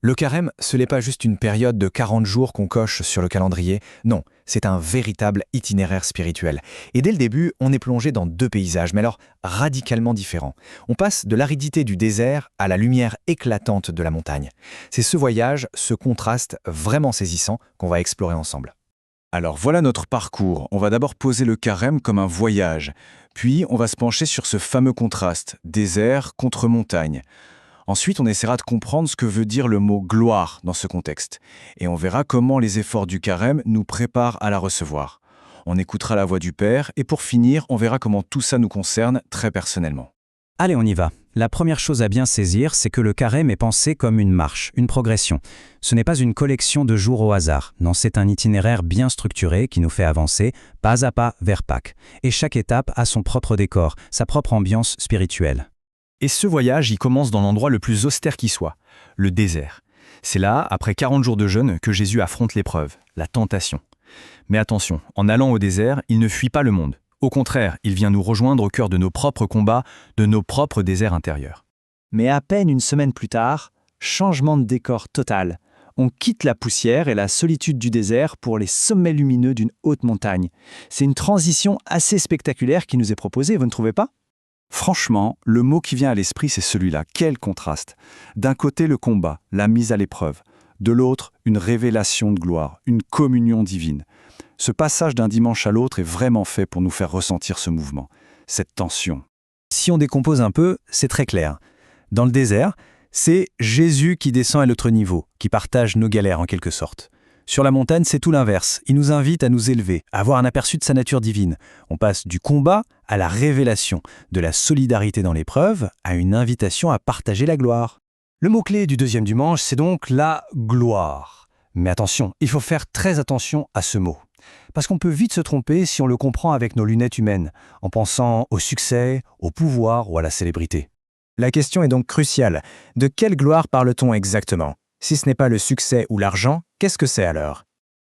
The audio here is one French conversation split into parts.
Le carême, ce n'est pas juste une période de 40 jours qu'on coche sur le calendrier, non, c'est un véritable itinéraire spirituel. Et dès le début, on est plongé dans deux paysages, mais alors radicalement différents. On passe de l'aridité du désert à la lumière éclatante de la montagne. C'est ce voyage, ce contraste vraiment saisissant qu'on va explorer ensemble. Alors voilà notre parcours. On va d'abord poser le carême comme un voyage, puis on va se pencher sur ce fameux contraste, désert contre montagne. Ensuite, on essaiera de comprendre ce que veut dire le mot gloire dans ce contexte, et on verra comment les efforts du carême nous préparent à la recevoir. On écoutera la voix du Père, et pour finir, on verra comment tout ça nous concerne très personnellement. Allez, on y va. La première chose à bien saisir, c'est que le carême est pensé comme une marche, une progression. Ce n'est pas une collection de jours au hasard. Non, c'est un itinéraire bien structuré qui nous fait avancer, pas à pas, vers Pâques. Et chaque étape a son propre décor, sa propre ambiance spirituelle. Et ce voyage, il commence dans l'endroit le plus austère qui soit, le désert. C'est là, après 40 jours de jeûne, que Jésus affronte l'épreuve, la tentation. Mais attention, en allant au désert, il ne fuit pas le monde. Au contraire, il vient nous rejoindre au cœur de nos propres combats, de nos propres déserts intérieurs. Mais à peine une semaine plus tard, changement de décor total. On quitte la poussière et la solitude du désert pour les sommets lumineux d'une haute montagne. C'est une transition assez spectaculaire qui nous est proposée, vous ne trouvez pas ? Franchement, le mot qui vient à l'esprit, c'est celui-là. Quel contraste! D'un côté, le combat, la mise à l'épreuve. De l'autre, une révélation de gloire, une communion divine. Ce passage d'un dimanche à l'autre est vraiment fait pour nous faire ressentir ce mouvement, cette tension. Si on décompose un peu, c'est très clair. Dans le désert, c'est Jésus qui descend à notre niveau, qui partage nos galères en quelque sorte. Sur la montagne, c'est tout l'inverse. Il nous invite à nous élever, à avoir un aperçu de sa nature divine. On passe du combat à la révélation, de la solidarité dans l'épreuve à une invitation à partager la gloire. Le mot-clé du deuxième dimanche, c'est donc la gloire. Mais attention, il faut faire très attention à ce mot. Parce qu'on peut vite se tromper si on le comprend avec nos lunettes humaines, en pensant au succès, au pouvoir ou à la célébrité. La question est donc cruciale. De quelle gloire parle-t-on exactement ? Si ce n'est pas le succès ou l'argent, qu'est-ce que c'est alors ?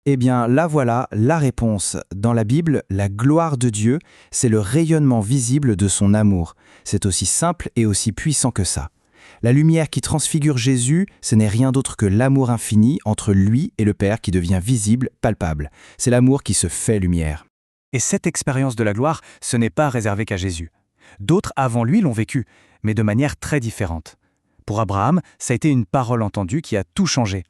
Eh bien, là voilà la réponse. Dans la Bible, la gloire de Dieu, c'est le rayonnement visible de son amour. C'est aussi simple et aussi puissant que ça. La lumière qui transfigure Jésus, ce n'est rien d'autre que l'amour infini entre lui et le Père qui devient visible, palpable. C'est l'amour qui se fait lumière. Et cette expérience de la gloire, ce n'est pas réservé qu'à Jésus. D'autres avant lui l'ont vécu, mais de manière très différente. Pour Abraham, ça a été une parole entendue qui a tout changé.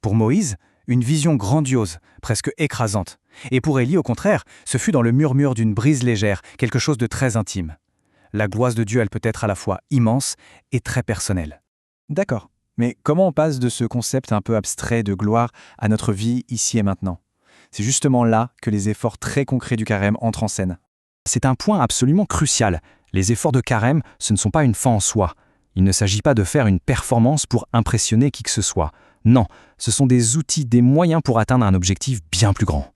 Pour Moïse, une vision grandiose, presque écrasante. Et pour Élie, au contraire, ce fut dans le murmure d'une brise légère, quelque chose de très intime. La gloire de Dieu, elle peut être à la fois immense et très personnelle. D'accord. Mais comment on passe de ce concept un peu abstrait de gloire à notre vie ici et maintenant ? C'est justement là que les efforts très concrets du carême entrent en scène. C'est un point absolument crucial. Les efforts de carême, ce ne sont pas une fin en soi. Il ne s'agit pas de faire une performance pour impressionner qui que ce soit. Non, ce sont des outils, des moyens pour atteindre un objectif bien plus grand.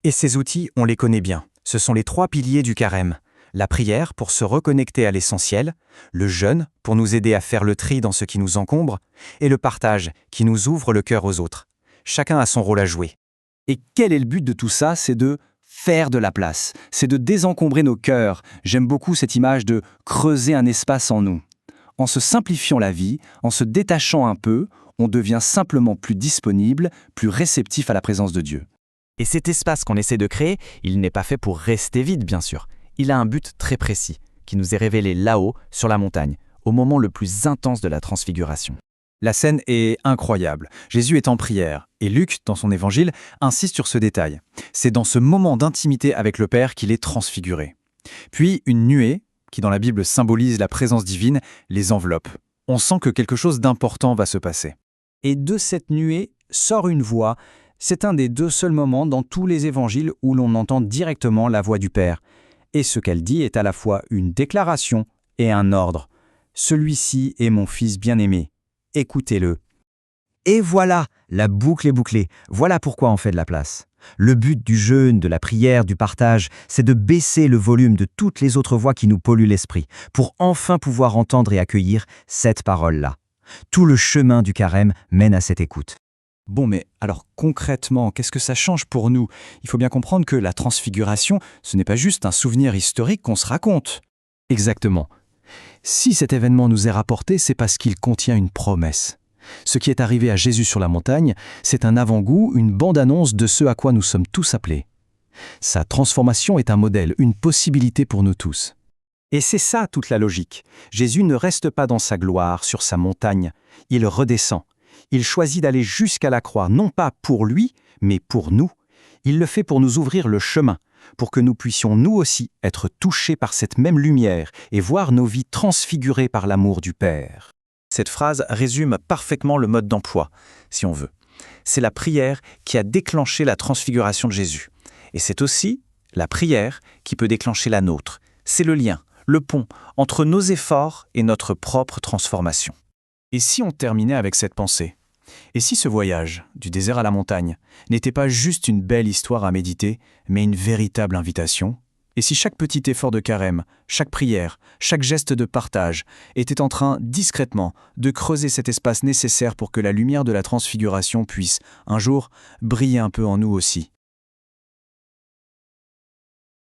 Et ces outils, on les connaît bien. Ce sont les 3 piliers du carême. La prière pour se reconnecter à l'essentiel, le jeûne pour nous aider à faire le tri dans ce qui nous encombre, et le partage qui nous ouvre le cœur aux autres. Chacun a son rôle à jouer. Et quel est le but de tout ça ? C'est de faire de la place. C'est de désencombrer nos cœurs. J'aime beaucoup cette image de creuser un espace en nous. En se simplifiant la vie, en se détachant un peu, on devient simplement plus disponible, plus réceptif à la présence de Dieu. Et cet espace qu'on essaie de créer, il n'est pas fait pour rester vide, bien sûr. Il a un but très précis, qui nous est révélé là-haut, sur la montagne, au moment le plus intense de la transfiguration. La scène est incroyable. Jésus est en prière, et Luc, dans son évangile, insiste sur ce détail. C'est dans ce moment d'intimité avec le Père qu'il est transfiguré. Puis une nuée, qui dans la Bible symbolise la présence divine, les enveloppe. On sent que quelque chose d'important va se passer. Et de cette nuée sort une voix. C'est un des 2 seuls moments dans tous les évangiles où l'on entend directement la voix du Père. Et ce qu'elle dit est à la fois une déclaration et un ordre. Celui-ci est mon Fils bien-aimé. Écoutez-le. Et voilà, la boucle est bouclée. Voilà pourquoi on fait de la place. Le but du jeûne, de la prière, du partage, c'est de baisser le volume de toutes les autres voix qui nous polluent l'esprit, pour enfin pouvoir entendre et accueillir cette parole-là. Tout le chemin du carême mène à cette écoute. Bon, mais alors concrètement, qu'est-ce que ça change pour nous ? Il faut bien comprendre que la transfiguration, ce n'est pas juste un souvenir historique qu'on se raconte. Exactement. Si cet événement nous est rapporté, c'est parce qu'il contient une promesse. Ce qui est arrivé à Jésus sur la montagne, c'est un avant-goût, une bande-annonce de ce à quoi nous sommes tous appelés. Sa transformation est un modèle, une possibilité pour nous tous. Et c'est ça toute la logique. Jésus ne reste pas dans sa gloire, sur sa montagne. Il redescend. Il choisit d'aller jusqu'à la croix, non pas pour lui, mais pour nous. Il le fait pour nous ouvrir le chemin, pour que nous puissions nous aussi être touchés par cette même lumière et voir nos vies transfigurées par l'amour du Père. Cette phrase résume parfaitement le mode d'emploi, si on veut. C'est la prière qui a déclenché la transfiguration de Jésus. Et c'est aussi la prière qui peut déclencher la nôtre. C'est le lien, le pont entre nos efforts et notre propre transformation. Et si on terminait avec cette pensée? Et si ce voyage, du désert à la montagne, n'était pas juste une belle histoire à méditer, mais une véritable invitation? Et si chaque petit effort de carême, chaque prière, chaque geste de partage était en train, discrètement, de creuser cet espace nécessaire pour que la lumière de la transfiguration puisse, un jour, briller un peu en nous aussi?